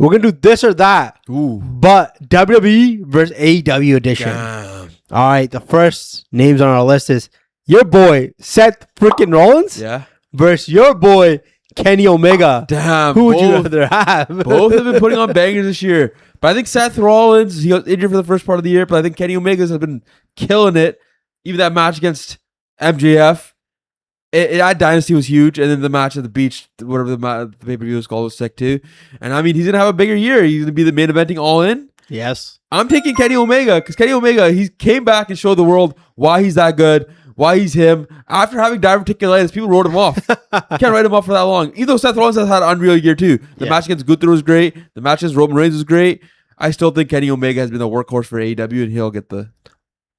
We're going to do this or that. Ooh. But WWE versus AEW edition. Damn. All right. The first names on our list is your boy, Seth freaking Rollins. Yeah. Versus your boy, Kenny Omega. Damn. Who would you rather have? Both have been putting on bangers this year. But I think Seth Rollins, he got injured for the first part of the year, but I think Kenny Omega has been killing it. Even that match against MJF, that Dynasty was huge. And then the match at the beach, whatever the pay-per-view was called, was sick too. And I mean, he's going to have a bigger year. He's going to be the main eventing all in. Yes. I'm taking Kenny Omega because Kenny Omega, he came back and showed the world why he's that good, why he's him. After having diverticulitis, people wrote him off. You can't write him off for that long. Even though Seth Rollins has had an unreal year too. The match against Gunther was great. The match against Roman Reigns was great. I still think Kenny Omega has been the workhorse for AEW, and he'll get the...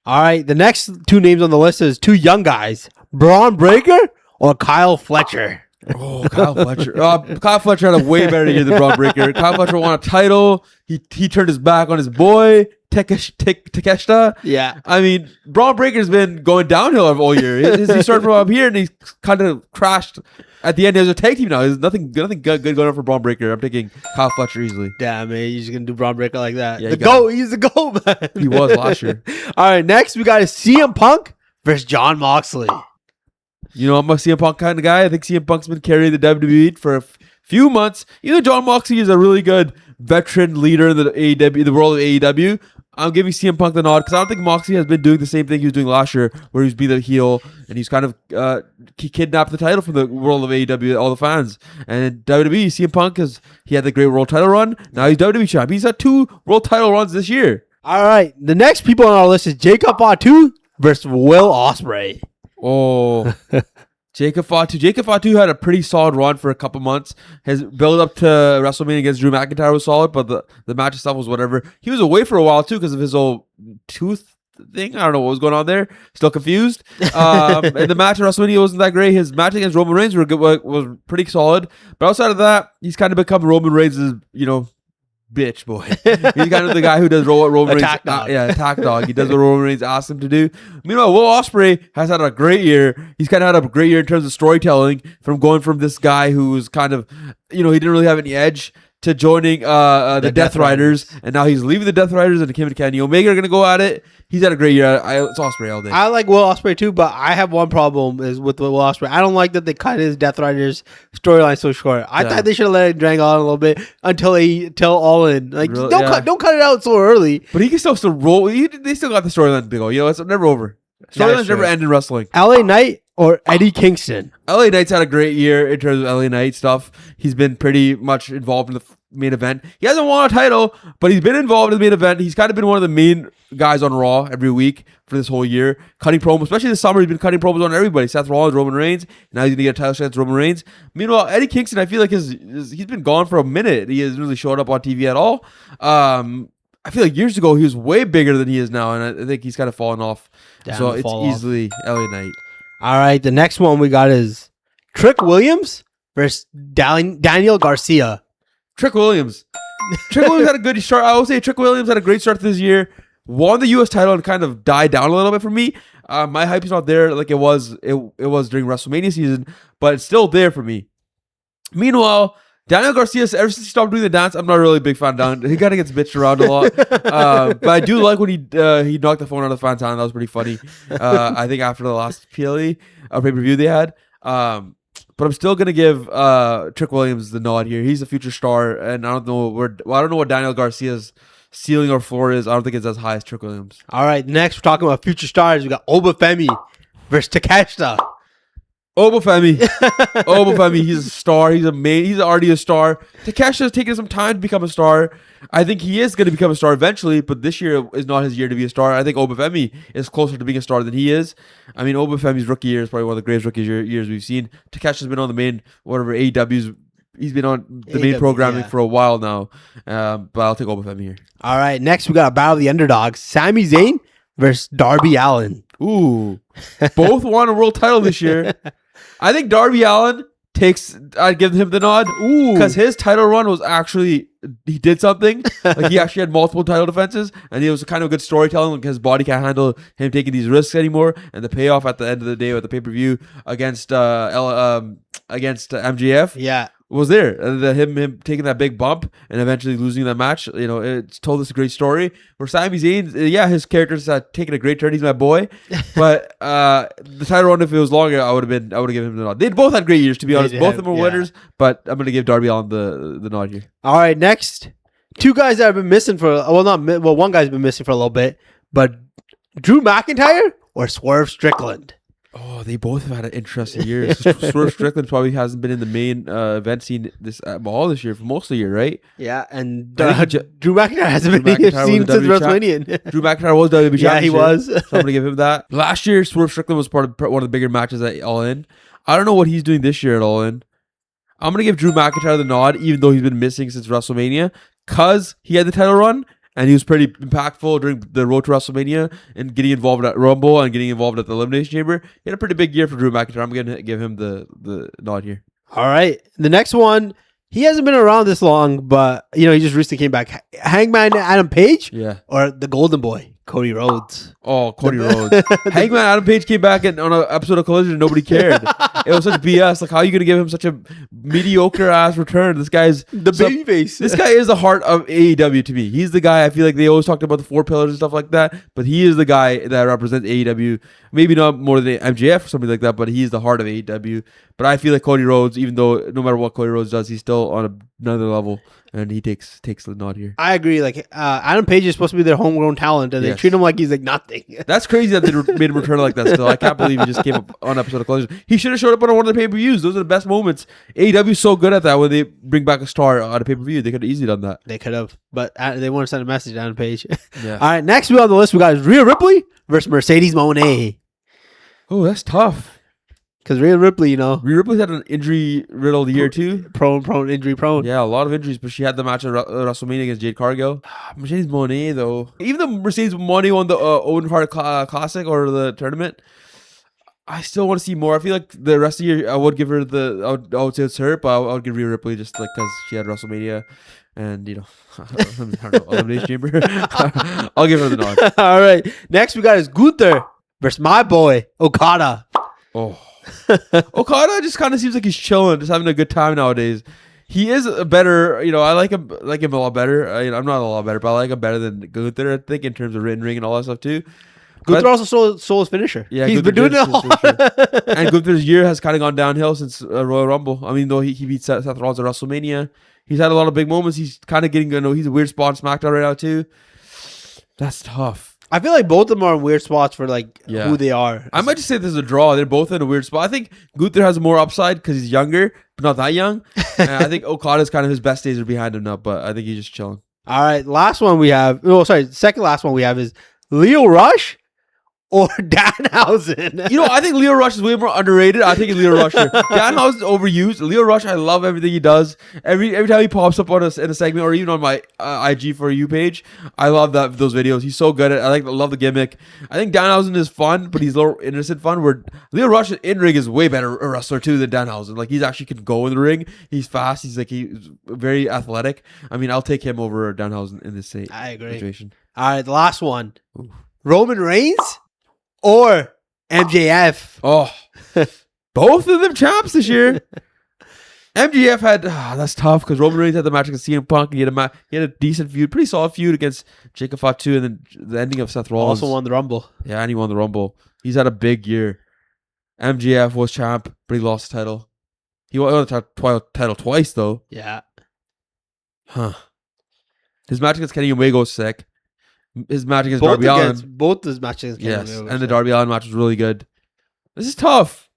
All right. The next two names on the list is two young guys. Braun Breaker or Kyle Fletcher? Oh, Kyle Fletcher. Kyle Fletcher had a way better year than Braun Breaker. Kyle Fletcher won a title. He turned his back on his boy, Takeshita. Yeah. I mean, Braun Breaker's been going downhill all year. He started from up here, and he's kind of crashed at the end. There's a tag team now. There's nothing good going on for Braun Breaker. I'm taking Kyle Fletcher easily. Damn, man. You're just going to do Braun Breaker like that. Yeah, the GOAT. He's the GOAT, man. He was last year. All right. Next, we got a CM Punk versus Jon Moxley. You know, I'm a CM Punk kind of guy. I think CM Punk's been carrying the WWE for a few months. Even though Jon Moxley is a really good veteran leader in the world of AEW, I'm giving CM Punk the nod because I don't think Moxley has been doing the same thing he was doing last year, where he's being the heel and he's kind of he kidnapped the title from the world of AEW, all the fans. And WWE, CM Punk he had the great world title run. Now he's WWE champ. He's had 2 world title runs this year. All right. The next people on our list is Jacob Fatu versus Will Ospreay. Oh, Jacob Fatu. Jacob Fatu had a pretty solid run for a couple months. His build up to WrestleMania against Drew McIntyre was solid, but the match itself was whatever. He was away for a while too because of his old tooth thing. I don't know what was going on there. Still confused. And the match at WrestleMania wasn't that great. His match against Roman Reigns was pretty solid. But outside of that, he's kind of become Roman Reigns' bitch boy. He's kind of the guy who does what Roman Reigns. Attack dog. Attack dog. He does what Roman Reigns asks him to do. Meanwhile, Will Ospreay has had a great year. He's kind of had a great year in terms of storytelling, from going from this guy who was kind of, he didn't really have any edge, to joining the Death Riders, and now he's leaving the Death Riders, and him and Kenny Omega are going to go at it. He's had a great year. It's Ospreay all day. I like Will Ospreay too, but I have one problem is with Will Ospreay. I don't like that they cut his Death Riders storyline so short. I thought they should have let it drag on a little bit until All In. Like, Really? don't cut it out so early. But he can still roll. They still got the storyline to go. It's never over. Storylines never end in wrestling. LA Knight or Eddie Kingston? LA Knight's had a great year in terms of LA Knight stuff. He's been pretty much involved in the main event. He hasn't won a title, but he's been involved in the main event. He's kind of been one of the main guys on Raw every week for this whole year, cutting promos, especially this summer. He's been cutting promos on everybody. Seth Rollins, Roman Reigns. Now he's going to get a title shot against Roman Reigns. Meanwhile, Eddie Kingston, I feel like he's been gone for a minute. He hasn't really showed up on TV at all. I feel like years ago he was way bigger than he is now, and I think he's kind of fallen off. So it's easily LA Knight. All right, the next one we got is Trick Williams versus Daniel Garcia. Trick Williams. Trick Williams had a good start. I will say Trick Williams had a great start to this year. Won the U.S. title and kind of died down a little bit for me. My hype is not there like it was during WrestleMania season, but it's still there for me. Meanwhile, Daniel Garcia, ever since he stopped doing the dance, I'm not really a big fan of. He kind of gets bitched around a lot. But I do like when he knocked the phone out of the fan's hand. That was pretty funny. I think after the last PLE pay-per-view they had. But I'm still gonna give Trick Williams the nod here. He's a future star, and I don't know what Daniel Garcia's ceiling or floor is. I don't think it's as high as Trick Williams. All right, next we're talking about future stars. We got Oba Femi versus Takeshita. Oba Femi. Oba Femi, he's a star. He's already a star. Takesha's taking some time to become a star. I think he is going to become a star eventually, but this year is not his year to be a star. I think Oba Femi is closer to being a star than he is. I mean, Oba Femi's rookie year is probably one of the greatest rookie years we've seen. Takesha's been on the main, AEW's, he's been on the main programming for a while now. But I'll take Oba Femi here. All right, next we got a battle of the underdogs. Sami Zayn versus Darby Allin. Ooh. Both won a world title this year. I think Darby Allin I'd give him the nod. Ooh. Because his title run was actually, he did something. Like he actually had multiple title defenses, and it was kind of good storytelling. Like his body can't handle him taking these risks anymore. And the payoff at the end of the day with the pay-per-view against MJF. Yeah. was there. Him taking that big bump and eventually losing that match. You know, it's told us a great story. Where Sami Zayn, his character's taking a great turn. He's my boy. But the title run, if it was longer, I would have given him the nod. They both had great years, to be honest. Both of them were winners. But I'm gonna give Darby Allin the nod here. All right, next, two guys that have been missing one guy's been missing for a little bit, but Drew McIntyre or Swerve Strickland. Oh, they both have had an interesting year. Swerve Strickland probably hasn't been in the main event scene all this year for most of the year, right? Yeah, and Drew McIntyre hasn't been seen since WrestleMania. Drew McIntyre was WWE champion. Yeah, he was. So I'm going to give him that. Last year, Swerve Strickland was part of one of the bigger matches at All In. I don't know what he's doing this year at All In. I'm going to give Drew McIntyre the nod, even though he's been missing since WrestleMania, because he had the title run. And he was pretty impactful during the road to WrestleMania and getting involved at Rumble and getting involved at the Elimination Chamber. He had a pretty big year for Drew McIntyre. I'm going to give him the nod here. All right. The next one, he hasn't been around this long, but he just recently came back. Hangman Adam Page? Yeah. Or the Golden Boy, Cody Rhodes? Oh, Cody Rhodes. Hangman Adam Page came back on an episode of Collision and nobody cared. It was such BS. Like, how are you going to give him such a mediocre ass return? This guy's the babyface. This guy is the heart of AEW to me. He's the guy. I feel like they always talked about the 4 pillars and stuff like that, but he is the guy that represents AEW. Maybe not more than MJF or something like that, but he's the heart of AEW. But I feel like Cody Rhodes, even though no matter what Cody Rhodes does, he's still on another level, and he takes the nod here. I agree. Like Adam Page is supposed to be their homegrown talent, and they treat him like he's like nothing. That's crazy that they made him return like that. Still, I can't believe he just came up on an episode of Collision. He should have showed up on one of the pay-per-views. Those are the best moments. AEW is so good at that when they bring back a star on a pay-per-view. They could have easily done that. They could have, but they want to send a message to Adam Page. Yeah. All right, next on the list we got is Rhea Ripley versus Mercedes Mone. Oh, that's tough. Because Rhea Ripley, Rhea Ripley's had an injury-riddled year too. Injury prone. Yeah, a lot of injuries, but she had the match at WrestleMania against Jade Cargill. Mercedes Mone, though. Even though Mercedes Mone won the Owen Hart Classic or the tournament, I still want to see more. I feel like the rest of the year, I would give her I would say it's her, but I would give Rhea Ripley just like because she had WrestleMania and, Elimination Chamber. I'll give her the nod. All right. Next we got is Gunther versus my boy, Okada. Oh. Okada just kind of seems like he's chilling, just having a good time nowadays. He is a better, I like him a lot better. I'm not a lot better, but I like him better than Gunther, I think, in terms of ring and all that stuff too. Gunther also sold his finisher. Yeah, he's Gunther been doing it all. And Gunther's year has kind of gone downhill since Royal Rumble. I mean, though he beat Seth Rollins at WrestleMania, he's had a lot of big moments. He's kind of getting, he's a weird spot on SmackDown right now too. That's tough. I feel like both of them are in weird spots for who they are. I might just say this is a draw. They're both in a weird spot. I think Gunther has more upside because he's younger, but not that young. And I think Okada's kind of his best days are behind him now, but I think he's just chilling. All right, second last one we have is Lio Rush or Danhausen. I think Lio Rush is way more underrated. I think it's Lio Rush here. Danhausen is overused. Lio Rush, I love everything he does. Every time he pops up in a segment or even on my IG for you page, I love those videos. He's so good at it. I love the gimmick. I think Danhausen is fun, but he's a little innocent fun. Where Lio Rush in ring is way better a wrestler too than Danhausen. Like he's actually can go in the ring. He's fast. He's very athletic. I mean, I'll take him over Danhausen in this situation. All right, the last one. Ooh. Roman Reigns or MJF. Oh, both of them champs this year. MJF had that's tough because Roman Reigns had the match against CM Punk and he had a decent feud, pretty solid feud against Jacob Fatu, and then the ending of Seth Rollins. Also won the Rumble. Yeah, and he won the Rumble. He's had a big year. MJF was champ, but he lost the title. He won the title twice though. Yeah. Huh. His match against Kenny Omega was sick. His match against Darby Allin. Both his matches against Kenny Omega. And the Darby Allin match was really good. This is tough.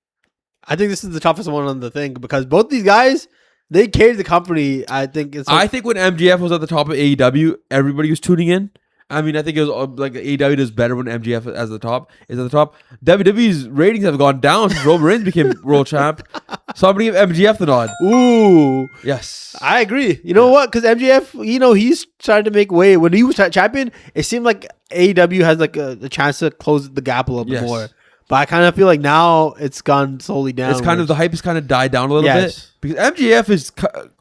I think this is the toughest one on the thing because both these guys, they carried the company. I think when MJF was at the top of AEW, everybody was tuning in. I mean, I think it was like AEW does better when MJF is at the top. WWE's ratings have gone down since Roman Reigns became world champ. So I'm going to give MJF the nod. Ooh. Yes. I agree. You know what? Because MJF, he's trying to make way. When he was champion, it seemed like AEW has a chance to close the gap a little bit more. But I kind of feel like now it's gone slowly down. It's kind of the hype has kind of died down a little bit because MJF is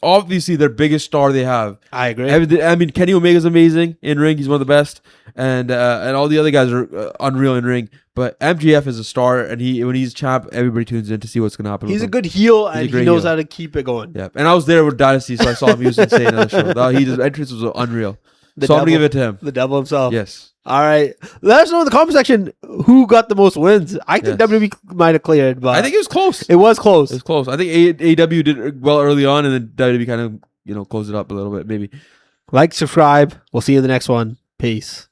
obviously their biggest star they have. I agree. I mean, Kenny Omega's amazing in ring; he's one of the best, and all the other guys are unreal in ring. But MJF is a star, and when he's champ, everybody tunes in to see what's going to happen. He's a good heel, and he knows how to keep it going. Yeah, and I was there with Dynasty, so I saw him. He was insane on the show. His entrance was unreal. So I'm going to give it to him. The devil himself. Yes. All right. Let us know in the comment section who got the most wins. I think WWE might have cleared, but I think it was close. It was close. It was close. I think AEW did well early on, and then WWE kind of closed it up a little bit, maybe. Like, subscribe. We'll see you in the next one. Peace.